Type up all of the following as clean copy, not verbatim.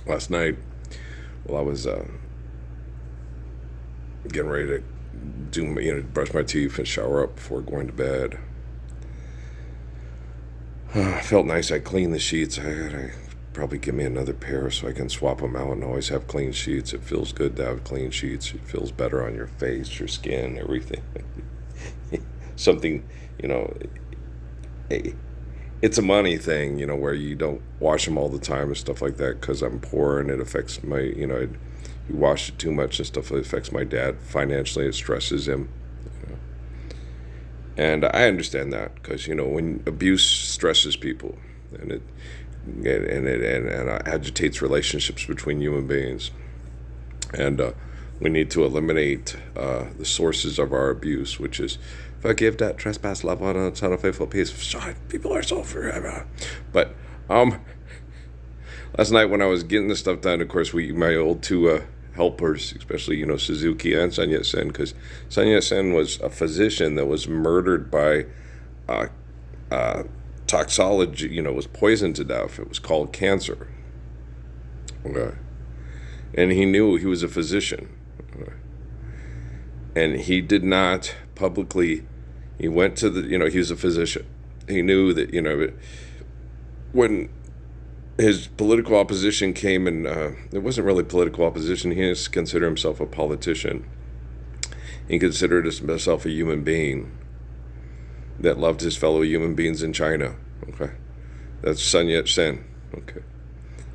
Last night, while I was getting ready to brush my teeth and shower up before going to bed, I felt nice. I cleaned the sheets. I gotta probably give me another pair so I can swap them out and always have clean sheets. It feels good to have clean sheets. It feels better on your face, your skin, everything. Something, you know, it's a money thing, where you don't wash them all the time and stuff like that because I'm poor and it affects my, you wash it too much and stuff. It affects my dad financially. It stresses him. You know. And I understand that because, when abuse stresses people and it agitates relationships between human beings. And we need to eliminate the sources of our abuse, which is forgive that trespass, love one, and son of faithful peace. Sorry, people are so forever. But last night when I was getting the stuff done, of course, my old two helpers, especially Suzuki and Sun Yat-sen, because Sun Yat-sen was a physician that was murdered by toxology. Was poisoned to death. It was called cancer. Okay. And he knew he was a physician. Okay. And he did not publicly, he went to he was a physician. He knew that, when his political opposition came, and it wasn't really political opposition, he just considered himself a politician. He considered himself a human being that loved his fellow human beings in China. Okay. That's Sun Yat-sen. Okay.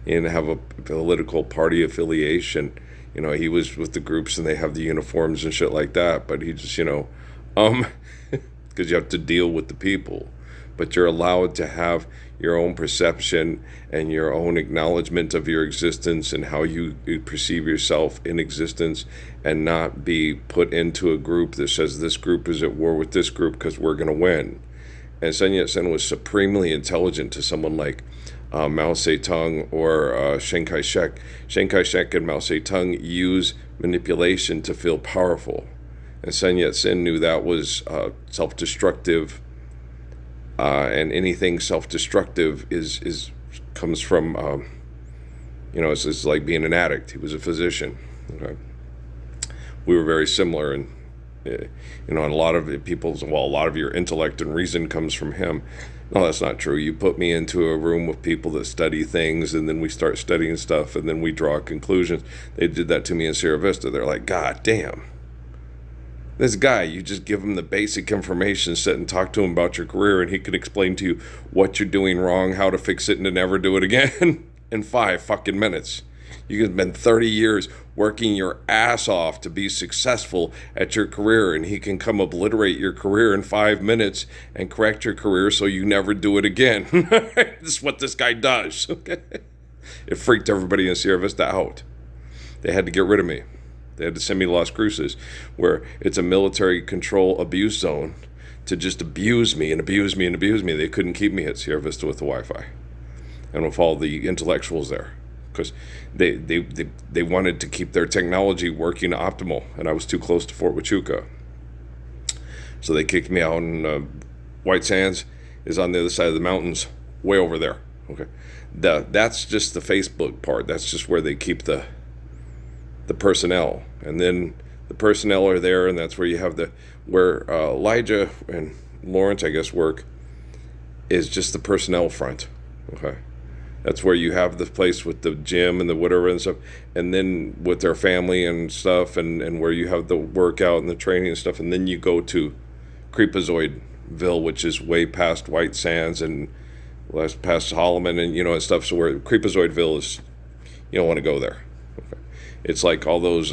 He didn't have a political party affiliation. He was with the groups and they have the uniforms and shit like that, but he just, because you have to deal with the people. But you're allowed to have your own perception and your own acknowledgement of your existence and how you perceive yourself in existence, and not be put into a group that says this group is at war with this group because we're going to win. And Sun Yat-sen was supremely intelligent to someone like Mao Zedong or Chiang Kai-shek. Chiang Kai-shek and Mao Zedong use manipulation to feel powerful. And Sun Yat-sen knew that was self-destructive, and anything self-destructive comes from, it's like being an addict. He was a physician. Okay? We were very similar, and and a lot of a lot of your intellect and reason comes from him. No, that's not true. You put me into a room with people that study things, and then we start studying stuff, and then we draw conclusions. They did that to me in Sierra Vista. They're like, God damn. This guy, you just give him the basic information, sit and talk to him about your career, and he can explain to you what you're doing wrong, how to fix it, and to never do it again in 5 fucking minutes. You can spend 30 years working your ass off to be successful at your career, and he can come obliterate your career in 5 minutes and correct your career so you never do it again. This is what this guy does. Okay? It freaked everybody in Sierra Vista out. They had to get rid of me. They had to send me to Las Cruces, where it's a military control abuse zone, to just abuse me and abuse me and abuse me. They couldn't keep me at Sierra Vista with the Wi-Fi and with all the intellectuals there, because they wanted to keep their technology working optimal, and I was too close to Fort Huachuca. So they kicked me out, and White Sands is on the other side of the mountains, way over there. Okay, that's just the Facebook part. That's just where they keep the personnel, and then the personnel are there, and that's where you have where Elijah and Lawrence, I guess, work, is just the personnel front. Okay. That's where you have the place with the gym and the whatever and stuff, and then with their family and stuff, and where you have the workout and the training and stuff, and then you go to Creepazoidville, which is way past White Sands and past Holloman and stuff. So where Creepazoidville is, you don't want to go there. Okay. It's like all those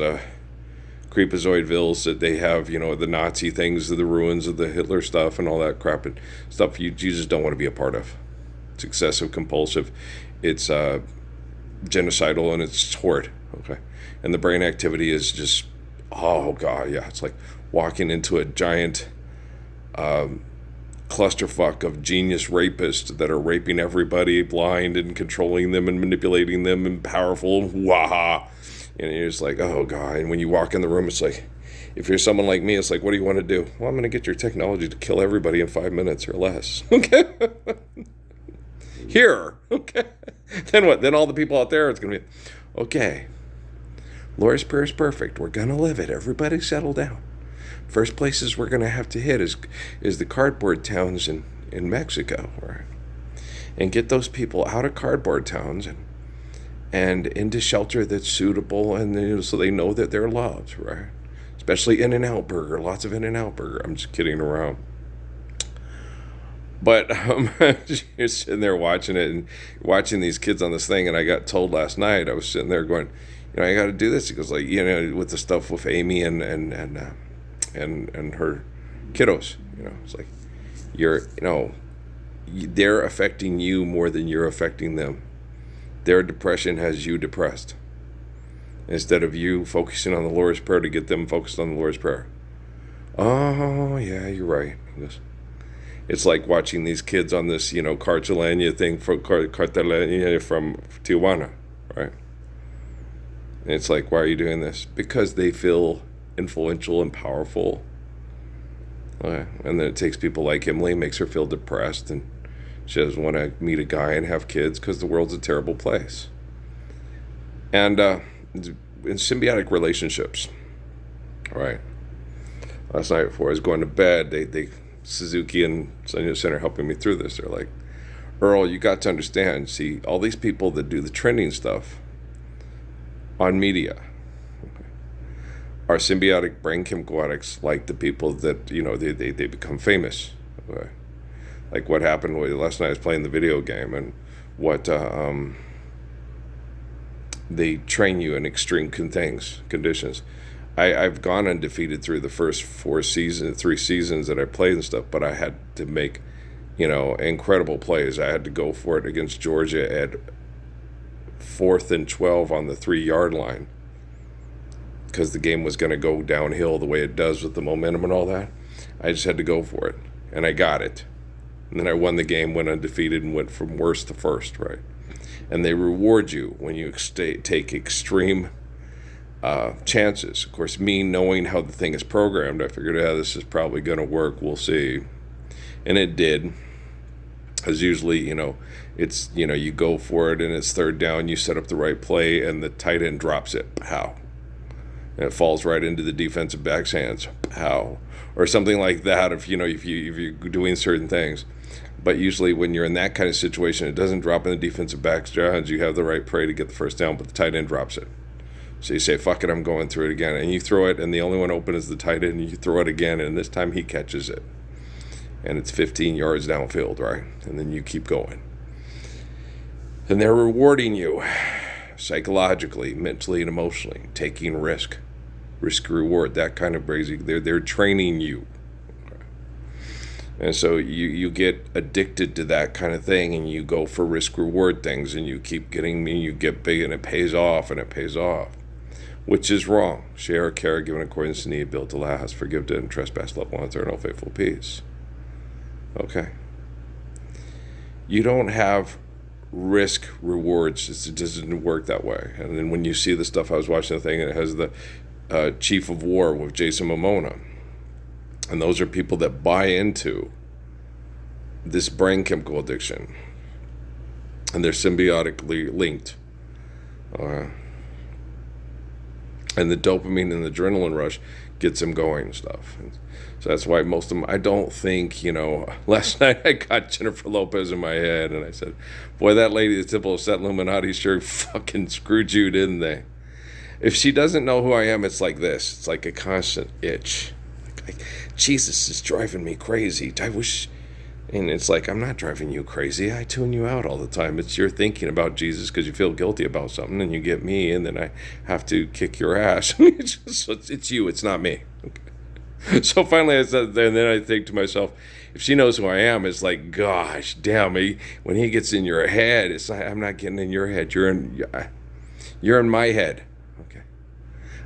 Creepazoidvilles that they have, the Nazi things, the ruins of the Hitler stuff and all that crap and stuff you just don't want to be a part of. It's excessive, compulsive, it's genocidal, and it's horrid. Okay, and the brain activity is just, oh god, yeah, it's like walking into a giant clusterfuck of genius rapists that are raping everybody, blind and controlling them and manipulating them and powerful. Waha, and you're just like, oh god. And when you walk in the room, it's like, if you're someone like me, it's like, what do you want to do? Well, I'm going to get your technology to kill everybody in 5 minutes or less. Okay. Here, okay. Then what? Then all the people out there, it's going to be, okay, Lord's Prayer is perfect. We're going to live it. Everybody settle down. First places we're going to have to hit is the cardboard towns in Mexico, right? And get those people out of cardboard towns and into shelter that's suitable, and so they know that they're loved, right? Especially In-N-Out Burger, lots of In-N-Out Burger. I'm just kidding around. But you're sitting there watching it and watching these kids on this thing, and I got told last night, I was sitting there going, I got to do this. He goes, like, with the stuff with Amy and her kiddos, it's like, they're affecting you more than you're affecting them. Their depression has you depressed. Instead of you focusing on the Lord's Prayer to get them focused on the Lord's Prayer. Oh, yeah, you're right. It's like watching these kids on this, Cartoladia thing from Cartoladia from Tijuana, right? And it's like, why are you doing this? Because they feel influential and powerful. And then it takes people like Emily, makes her feel depressed, and she doesn't want to meet a guy and have kids because the world's a terrible place. And in symbiotic relationships, right? Last night before I was going to bed, they Suzuki and Sonia Center helping me through this. They're like, Earl, you got to understand, see, all these people that do the trending stuff on media are symbiotic brain chemical addicts, like the people that, they become famous. Okay? Like what happened last night, I was playing the video game, and what they train you in extreme conditions. I've gone undefeated through the first 3 seasons that I played and stuff, but I had to make, incredible plays. I had to go for it against Georgia at 4th and 12 on the 3-yard line because the game was going to go downhill the way it does with the momentum and all that. I just had to go for it, and I got it. And then I won the game, went undefeated, and went from worst to first, right? And they reward you when you take extreme chances. Of course, me knowing how the thing is programmed, I figured, this is probably going to work. We'll see. And it did. As usually, it's, you go for it and it's 3rd down, you set up the right play, and the tight end drops it. Pow. And it falls right into the defensive back's hands. Pow. Or something like that if you're doing certain things. But usually when you're in that kind of situation, it doesn't drop in the defensive back's hands. You have the right play to get the first down, but the tight end drops it. So you say, fuck it, I'm going through it again. And you throw it, and the only one open is the tight end, and you throw it again, and this time he catches it. And it's 15 yards downfield, right? And then you keep going. And they're rewarding you psychologically, mentally, and emotionally, taking risk reward, that kind of crazy. They're training you. And so you get addicted to that kind of thing, and you go for risk reward things, and you keep you get big, and it pays off, which is wrong. Share, care, given accordance to need, built to last, forgive, didn't trespass, love one, eternal, faithful peace. Okay. You don't have risk rewards. It doesn't work that way. And then when you see the stuff, I was watching the thing, and it has the Chief of War with Jason Momoa. And those are people that buy into this brain chemical addiction. And they're symbiotically linked. And the dopamine and the adrenaline rush gets them going and stuff. And so that's why most of them, I don't think, last night I got Jennifer Lopez in my head, and I said, boy, that lady, the typical set Illuminati, sure fucking screwed you, didn't they? If she doesn't know who I am, it's like this. It's like a constant itch. Jesus is driving me crazy. I wish, and it's like, I'm not driving you crazy. I tune you out all the time. It's you're thinking about Jesus because you feel guilty about something, and you get me, and then I have to kick your ass. It's you. It's not me. Okay. So finally I said, and then I think to myself, if she knows who I am, it's like, gosh, damn me. When he gets in your head, it's like, I'm not getting in your head. You're in my head.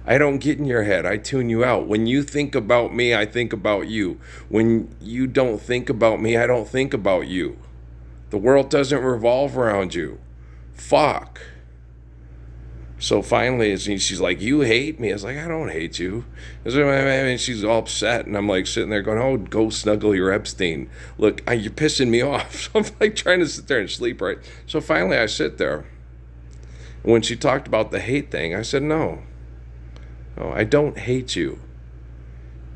I don't get in your head. I tune you out. When you think about me, I think about you. When you don't think about me, I don't think about you. The world doesn't revolve around you. Fuck. So finally, she's like, "You hate me." I was like, "I don't hate you." And she's all upset, and I'm like sitting there going, "Oh, go snuggle your Epstein. Look, you're pissing me off." So I'm like trying to sit there and sleep, right? So finally, I sit there. And when she talked about the hate thing, I said, "No, no, I don't hate you.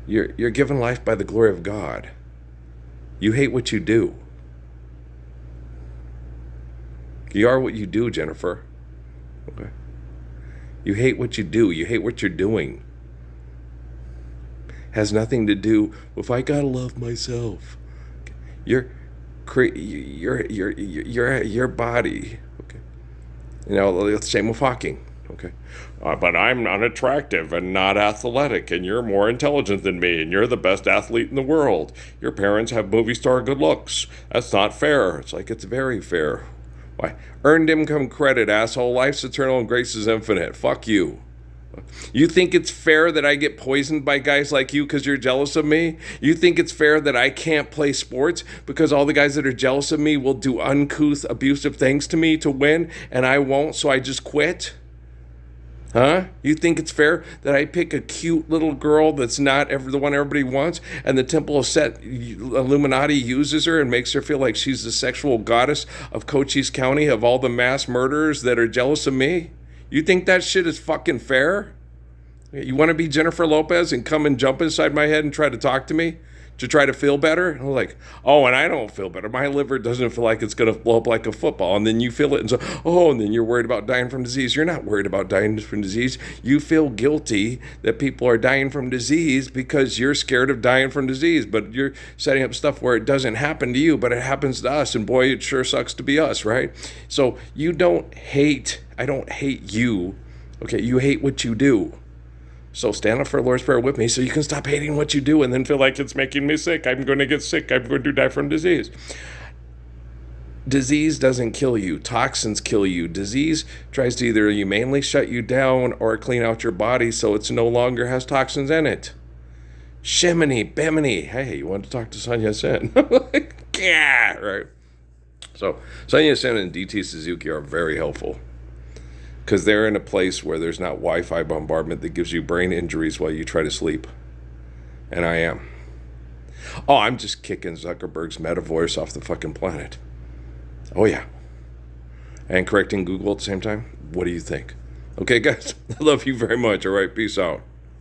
You're given life by the glory of God. You hate what you do. You are what you do, Jennifer. Okay. You hate what you do. You hate what you're doing. Has nothing to do with I gotta love myself. Your body. Okay. You know, the same with Hawking. Okay. But I'm unattractive and not athletic, and you're more intelligent than me, and you're the best athlete in the world. Your parents have movie star good looks. That's not fair. It's like, it's very fair. Why? Earned income credit, asshole. Life's eternal and grace is infinite. Fuck you. You think it's fair that I get poisoned by guys like you because you're jealous of me? You think it's fair that I can't play sports because all the guys that are jealous of me will do uncouth, abusive things to me to win, and I won't, so I just quit? Huh? You think it's fair that I pick a cute little girl that's not the one everybody wants, and the Temple of Set Illuminati uses her and makes her feel like she's the sexual goddess of Cochise County, of all the mass murderers that are jealous of me? You think that shit is fucking fair? You want to be Jennifer Lopez and come and jump inside my head and try to talk to me to try to feel better? And I'm like, oh, and I don't feel better. My liver doesn't feel like it's going to blow up like a football. And then you feel it, and so, oh, and then you're worried about dying from disease. You're not worried about dying from disease. You feel guilty that people are dying from disease because you're scared of dying from disease. But you're setting up stuff where it doesn't happen to you, but it happens to us. And boy, it sure sucks to be us, right? So you don't hate. I don't hate you. Okay, you hate what you do. So stand up for the Lord's Prayer with me so you can stop hating what you do and then feel like it's making me sick. I'm going to get sick. I'm going to die from disease. Disease doesn't kill you. Toxins kill you. Disease tries to either humanely shut you down or clean out your body so it's no longer has toxins in it. Shimony, bimini. Hey, you want to talk to Sun Yat-sen? Yeah, right. So Sun Yat-sen and DT Suzuki are very helpful, because they're in a place where there's not Wi-Fi bombardment that gives you brain injuries while you try to sleep. And I am. Oh, I'm just kicking Zuckerberg's metaverse off the fucking planet. Oh, yeah. And correcting Google at the same time? What do you think? Okay, guys, I love you very much. All right, peace out.